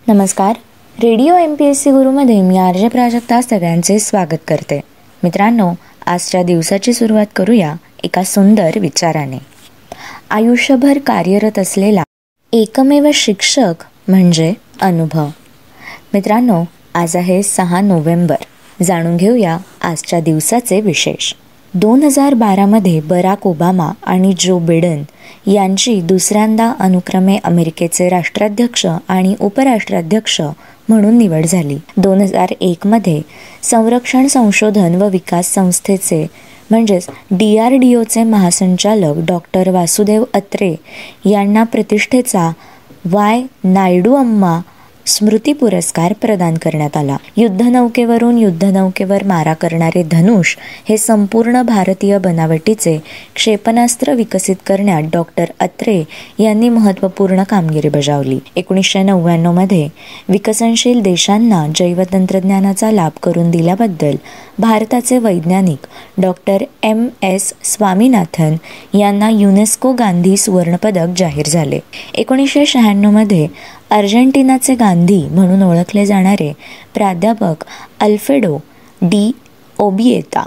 नमस्कार. Radio MPSC गुरुमध्ये मी RJ. Prajakta सगळ्यांचे स्वागत करते. मित्रांनो, आजच्या दिवसाची सुरुवात करूया एका सुंदर विचाराने. आयुष्यभर कार्यरत असलेला एकमेव शिक्षक म्हणजे अनुभव. मित्रांनो, आज आहे 6 नोव्हेंबर. जाणून घेऊया आजच्या दिवसाचे विशेष. 2012 बराक ओबामा आणि जो बिडेन यांची दुसऱ्यांदा अनुक्रमे अमेरिकेचे राष्ट्राध्यक्ष आणि उपराष्ट्राध्यक्ष म्हणून निवड झाली. 2001 संरक्षण संशोधन व विकास संस्थेचे म्हणजेच DRDOचे महासंचालक डॉक्टर वासुदेव अत्रे यांना प्रतिष्ठेचा वाय नायडू अम्मा स्मृती पुरस्कार प्रदान करण्यात आला. युद्धनौकेवरून युद्धनौकेवर मारा करणारे धनुष हे संपूर्ण भारतीय बनावटीचे क्षेपणास्त्र विकसित करण्यात डॉक्टर अत्रे यांनी महत्त्वपूर्ण कामगिरी बजावली. 1999 विकसनशील देशांना जैवतंत्रज्ञानाचा लाभ करून दिल्याबद्दल भारताचे वैज्ञानिक डॉक्टर MS स्वामीनाथन यांना युनेस्को गांधी सुवर्णपदक जाहीर झाले. 1996 अर्जेंटिनाचे गांधी म्हणून ओळखले जाणारे प्राध्यापक अल्फ्रेडो डी ओबिएता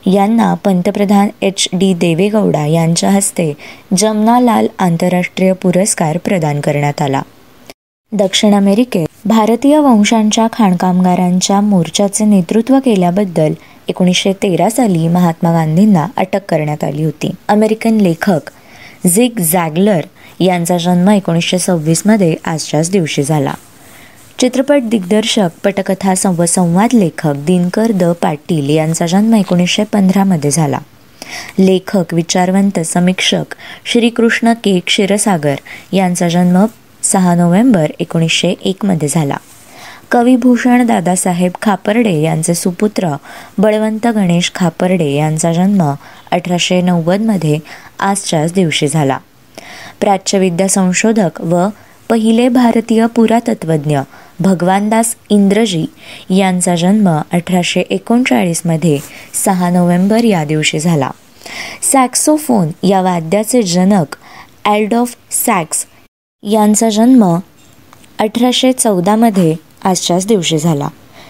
यांना पंतप्रधान HD देवेगौडा यांच्या हस्ते जमनालाल आंतरराष्ट्रीय पुरस्कार प्रदान करण्यात आला. दक्षिण अमेरिकेत भारतीय वंशांच्या खाणकामगारांच्या मोर्चाचे नेतृत्व केल्याबद्दल 1913 साली महात्मा गांधींना अटक करण्यात आली होती. अमेरिकन लेखक झिग झॅगलर यांचा जन्म 1926 आजच्याच दिवशी झाला. चित्रपट दिग्दर्शक, पटकथा व संवाद लेखक दिनकर द पाटील यांचा जन्म 1915 झाला. लेखक, विचारवंत, समीक्षक श्रीकृष्ण के. क्षीरसागर यांचा जन्म 6 नोव्हेंबर 1901 झाला. कविभूषण दादासाहेब खापर्डे यांचे सुपुत्र बळवंत गणेश खापर्डे यांचा जन्म 1890 आजच्याच दिवशी झाला. प्राच्यविद्या संशोधक व पहिले भारतीय पुरातत्वज्ञ भगवानदास इंद्रजी यांचा जन्म 1839 6 नोव्हेंबर या दिवशी झाला. सॅक्सोफोन या वाद्याचे जनक ॲडॉल्फ सॅक्स यांचा जन्म 1814 आजच्याच दिवशी झाला.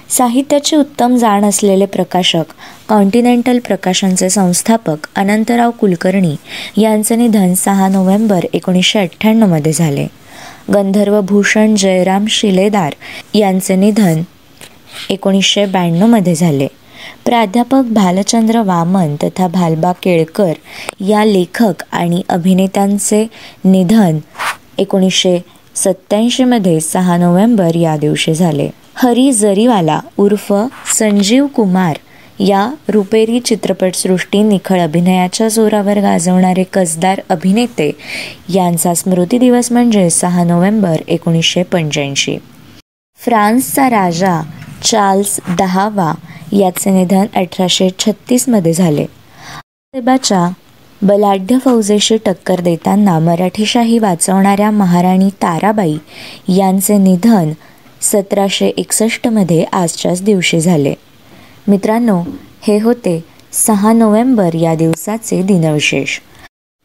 साहित्याची उत्तम जाण असलेले प्रकाशक, कॉन्टिनेंटल प्रकाशनचे संस्थापक अनंतराव कुलकर्णी यांचे निधन 6 नोव्हेंबर 1998 झाले. गंधर्वभूषण जयराम शिलेदार यांचे निधन 1992 झाले. प्राध्यापक भालचंद्र वामन तथा भालबा केळकर या लेखक आणि अभिनेत्यांचे निधन 1987 6 नोव्हेंबर या दिवशी झाले. हरी जरीवाला उर्फ संजीव कुमार या रुपेरी चित्रपटसृष्टी निखळ अभिनयाच्या जोरावर गाजवणारे कसदार अभिनेते यांचा स्मृती दिवस म्हणजे 6 नोव्हेंबर 1985. फ्रान्सचा राजा चार्ल्स 10वा याचे निधन 1836 झाले. औरंगजेबाच्या बलाढ्य फौजेशी टक्कर देताना मराठीशाही वाचवणाऱ्या महाराणी ताराबाई यांचे निधन 1761 आजच्याच दिवशी झाले. मित्रांनो, हे होते 6 नोव्हेंबर या दिवसाचे दिनविशेष.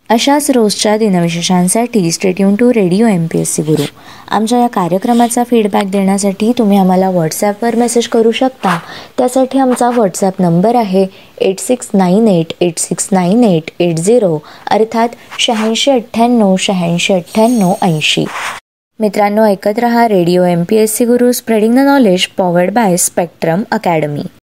अशाच रोजच्या दिनविशेषांसाठी stay tune to radio MPSC Guru. आमच्या या कार्यक्रमाचा फीडबॅक देण्यासाठी तुम्ही आम्हाला व्हॉट्सॲपवर मेसेज करू शकता. त्यासाठी आमचा व्हॉट्सॲप नंबर आहे 8698869880 अर्थात 8698869880. मित्रांनो, ऐकत रहा radio MPSC Guru, spreading the knowledge, powered by spectrum academy.